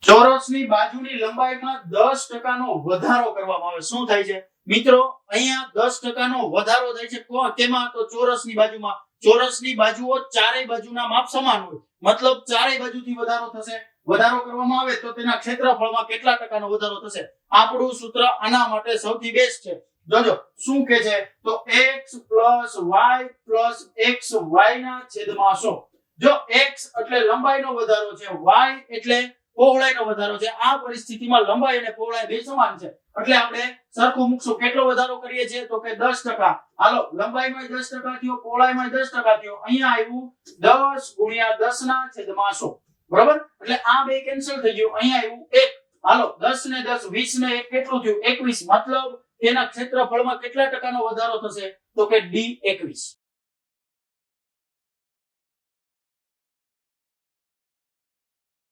ચોરસની બાજુની લંબાઈમાં 10% નો વધારો કરવામાં આવે. શું થાય છે મિત્રો? અહીંયા 10% નો વધારો થાય છે. કેમાં? તો ચોરસની બાજુમાં. ચોરસની બાજુઓ ચારેય બાજુના માપ સમાન હોય, મતલબ ચારેય બાજુથી વધારો થશે. વધારો કરવામાં આવે તો તેના ક્ષેત્રફળમાં કેટલા ટકાનો વધારો થશે? આપણું સૂત્ર આના માટે સૌથી બેસ્ટ છે. જોજો શું કે છે, તો x + y + xy ના છેદમાં 100. જો x એટલે લંબાઈનો વધારો છે, y એટલે પહોળાઈનો વધારો છે. આ પરિસ્થિતિમાં લંબાઈ અને પહોળાઈ બે સમાન છે, એટલે આપણે સરખું મૂકશું. કેટલો વધારો કરીએ છીએ? તો કે 10%. હાલો, લંબાઈમાં 10% થયો, પહોળાઈમાં 10% થયો. અહીંયા આવ્યું 10 × 10 ના છેદમાં 100. બરાબર? એટલે આ બે કેન્સલ થઈ ગયું. અહીંયા આવ્યું 1. હાલો, 10 ને 10 20 ને 1 કેટલું થયું? 21. મતલબ તેના ક્ષેત્રફળમાં કેટલા ટકાનો વધારો થશે? તો કે D21.